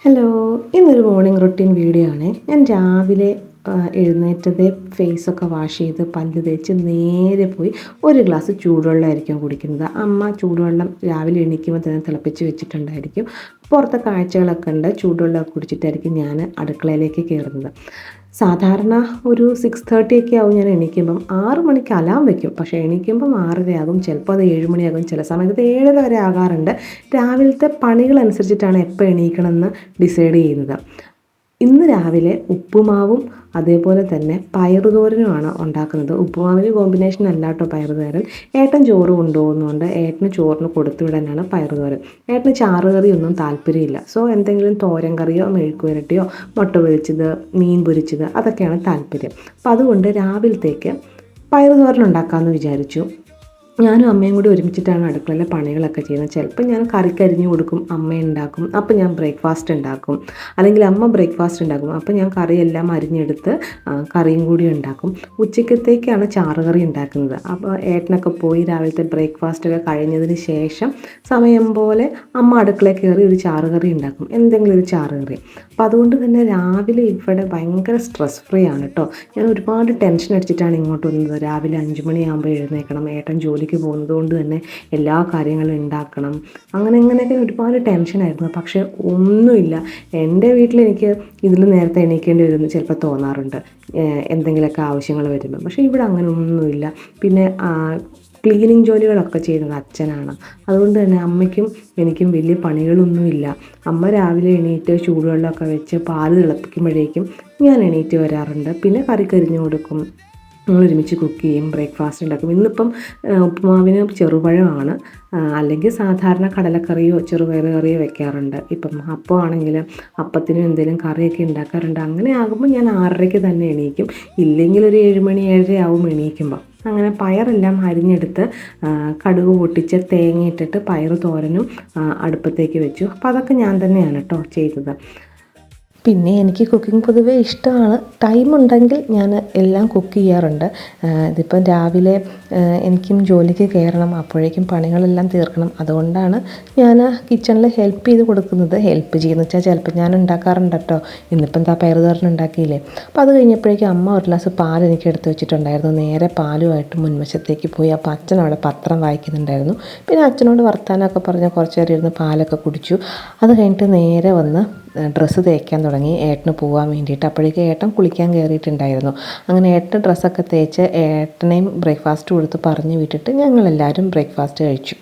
Hello, ഇന്നൊരു morning routine video ആണ്. ഞാൻ രാവിലെ എഴുന്നേറ്റതേ ഫേസൊക്കെ വാഷ് ചെയ്ത് പല്ല് തേച്ച് നേരെ പോയി ഒരു ഗ്ലാസ് ചൂടുവെള്ളമായിരിക്കും കുടിക്കുന്നത്. അമ്മ ചൂടുവെള്ളം രാവിലെ എണീക്കുമ്പോൾ തന്നെ തിളപ്പിച്ച് വെച്ചിട്ടുണ്ടായിരിക്കും. പുറത്തെ കാഴ്ചകളൊക്കെ ഉണ്ട്. ചൂടുവെള്ളമൊക്കെ കുടിച്ചിട്ടായിരിക്കും ഞാൻ അടുക്കളയിലേക്ക് കയറുന്നത്. സാധാരണ ഒരു 6:30 ഒക്കെ ആവും ഞാൻ എണീക്കുമ്പം. 6 മണിക്ക് അലാം വയ്ക്കും, പക്ഷേ എണീക്കുമ്പം 6:30 ആകും, ചിലപ്പോൾ അത് 7 മണിയാകും, ചില സമയത്ത് 7:30 വരെ ആകാറുണ്ട്. രാവിലത്തെ പണികളനുസരിച്ചിട്ടാണ് എപ്പോൾ എണീക്കണമെന്ന് ഡിസൈഡ് ചെയ്യുന്നത്. ഇന്ന് രാവിലെ ഉപ്പുമാവും അതേപോലെ തന്നെ പയറുതോരനുമാണ് ഉണ്ടാക്കുന്നത്. ഉപ്പുമാവിന് കോമ്പിനേഷൻ അല്ല കേട്ടോ പയറുതോരൻ. ഏട്ടൻ ചോറ് കൊണ്ടുപോകുന്നതുകൊണ്ട് ഏട്ടന് ചോറിന് കൊടുത്തു വിടാനാണ് പയറുതോരൻ. ഏട്ടന് ചാറുകറിയൊന്നും താല്പര്യമില്ല. സോ എന്തെങ്കിലും തോരൻ കറിയോ മെഴുക്ക് പുരട്ടിയോ മുട്ട പൊരിച്ചത് മീൻ പൊരിച്ചത് അതൊക്കെയാണ് താല്പര്യം. അപ്പം അതുകൊണ്ട് രാവിലത്തേക്ക് പയറുതോരൻ ഉണ്ടാക്കാമെന്ന് വിചാരിച്ചു. ഞാനും അമ്മയും കൂടി ഒരുമിച്ചിട്ടാണ് അടുക്കളയിലെ പണികളൊക്കെ ചെയ്യുന്നത്. ചിലപ്പോൾ ഞാൻ കറിക്കരിഞ്ഞു കൊടുക്കും, അമ്മ ഉണ്ടാക്കും, അപ്പോൾ ഞാൻ ബ്രേക്ക്ഫാസ്റ്റ് ഉണ്ടാക്കും. അല്ലെങ്കിൽ അമ്മ ബ്രേക്ക്ഫാസ്റ്റ് ഉണ്ടാക്കും, അപ്പോൾ ഞാൻ കറിയെല്ലാം അരിഞ്ഞെടുത്ത് കറിയും കൂടി ഉണ്ടാക്കും. ഉച്ചക്കത്തേക്കാണ് ചാറുകറി ഉണ്ടാക്കുന്നത്. അപ്പോൾ ഏട്ടനൊക്കെ പോയി രാവിലത്തെ ബ്രേക്ക്ഫാസ്റ്റൊക്കെ കഴിഞ്ഞതിന് ശേഷം സമയം പോലെ അമ്മ അടുക്കളയിൽ കയറി ഒരു ചാറുകറി ഉണ്ടാക്കും, എന്തെങ്കിലും ഒരു ചാറുകറി. അപ്പോൾ അതുകൊണ്ട് തന്നെ രാവിലെ ഇവിടെ ഭയങ്കര സ്ട്രെസ് ഫ്രീ ആണ് കേട്ടോ. ഞാൻ ഒരുപാട് ടെൻഷൻ അടിച്ചിട്ടാണ് ഇങ്ങോട്ട് വന്നത്. രാവിലെ 5 മണിയാകുമ്പോൾ എഴുന്നേൽക്കണം, ഏട്ടൻ ജോലിക്ക് പോകുന്നത് കൊണ്ട് തന്നെ എല്ലാ കാര്യങ്ങളും ഉണ്ടാക്കണം, അങ്ങനെയൊക്കെ ഒരുപാട് ടെൻഷനായിരുന്നു. പക്ഷേ ഒന്നുമില്ല. എൻ്റെ വീട്ടിൽ എനിക്ക് ഇതിൽ നേരത്തെ എണീക്കേണ്ടി വരുമെന്ന് ചിലപ്പോൾ തോന്നാറുണ്ട്, എന്തെങ്കിലുമൊക്കെ ആവശ്യങ്ങൾ വരുമ്പോൾ. പക്ഷേ ഇവിടെ അങ്ങനെ ഒന്നുമില്ല. പിന്നെ ക്ലീനിങ് ജോലികളൊക്കെ ചെയ്യുന്നത് അച്ഛനാണ്. അതുകൊണ്ട് തന്നെ അമ്മയ്ക്കും എനിക്കും വലിയ പണികളൊന്നുമില്ല. അമ്മ രാവിലെ എണീറ്റ് ചൂടുവെള്ളമൊക്കെ വെച്ച് പാല് തിളപ്പിക്കുമ്പോഴേക്കും ഞാൻ എണീറ്റ് വരാറുണ്ട്. പിന്നെ കറി കരിഞ്ഞു കൊടുക്കും, ഞങ്ങൾ ഒരുമിച്ച് കുക്ക് ചെയ്യും, ബ്രേക്ക്ഫാസ്റ്റ് ഉണ്ടാക്കും. ഇന്നിപ്പം ഉപ്പുമാവിന് ചെറുപഴമാണ്, അല്ലെങ്കിൽ സാധാരണ കടലക്കറിയോ ചെറുപയർ കറിയോ വെക്കാറുണ്ട്. ഇപ്പം അപ്പം ആണെങ്കിൽ അപ്പത്തിനും എന്തെങ്കിലും കറിയൊക്കെ ഉണ്ടാക്കാറുണ്ട്. അങ്ങനെ ആകുമ്പോൾ ഞാൻ 6:30 തന്നെ എണീക്കും. ഇല്ലെങ്കിൽ ഒരു 7 മണി 7:30 ആവും എണീക്കുമ്പോൾ. അങ്ങനെ പയറെല്ലാം അരിഞ്ഞെടുത്ത് കടുക് പൊട്ടിച്ച് തേങ്ങ ഇട്ടിട്ട് പയർ തോരനും അടുപ്പത്തേക്ക് വെച്ചു. അപ്പോൾ അതൊക്കെ ഞാൻ തന്നെയാണ് കേട്ടോ ചെയ്തത്. പിന്നെ എനിക്ക് കുക്കിംഗ് പൊതുവേ ഇഷ്ടമാണ്. ടൈമുണ്ടെങ്കിൽ ഞാൻ എല്ലാം കുക്ക് ചെയ്യാറുണ്ട്. ഇതിപ്പം രാവിലെ എനിക്കും ജോലിക്ക് കയറണം, അപ്പോഴേക്കും പണികളെല്ലാം തീർക്കണം. അതുകൊണ്ടാണ് ഞാൻ കിച്ചണിൽ ഹെൽപ്പ് ചെയ്ത് കൊടുക്കുന്നത്. ഹെൽപ്പ് ചെയ്യുന്നത് വെച്ചാൽ ചിലപ്പോൾ ഞാൻ ഉണ്ടാക്കാറുണ്ട് കേട്ടോ. ഇന്നിപ്പം എന്താ പയറുതോരൻ ഉണ്ടാക്കിയില്ലേ. അപ്പോൾ അത് കഴിഞ്ഞപ്പോഴേക്കും അമ്മ ഒരു ഗ്ലാസ് പാൽ എനിക്ക് എടുത്ത് വെച്ചിട്ടുണ്ടായിരുന്നു. നേരെ പാലുമായിട്ട് മുൻവശത്തേക്ക് പോയി. അപ്പോൾ അച്ഛൻ അവിടെ പത്രം വായിക്കുന്നുണ്ടായിരുന്നു. പിന്നെ അച്ഛനോട് വർത്താനമൊക്കെ പറഞ്ഞ് കുറച്ച് നേരം ഇരുന്ന് പാലൊക്കെ കുടിച്ചു. അത് കഴിഞ്ഞിട്ട് നേരെ വന്ന് ഡ്രസ്സ് തേക്കാൻ തുടങ്ങി, ഏട്ടന് പോകാൻ വേണ്ടിയിട്ട്. അപ്പോഴേക്കും ഏട്ടൻ കുളിക്കാൻ കയറിയിട്ടുണ്ടായിരുന്നു. അങ്ങനെ ഏട്ടൻ ഡ്രസ്സൊക്കെ തേച്ച് ഏട്ടനെയും ബ്രേക്ക്ഫാസ്റ്റ് കൊടുത്ത് പറഞ്ഞു വിട്ടിട്ട് ഞങ്ങളെല്ലാവരും ബ്രേക്ക്ഫാസ്റ്റ് കഴിച്ചു.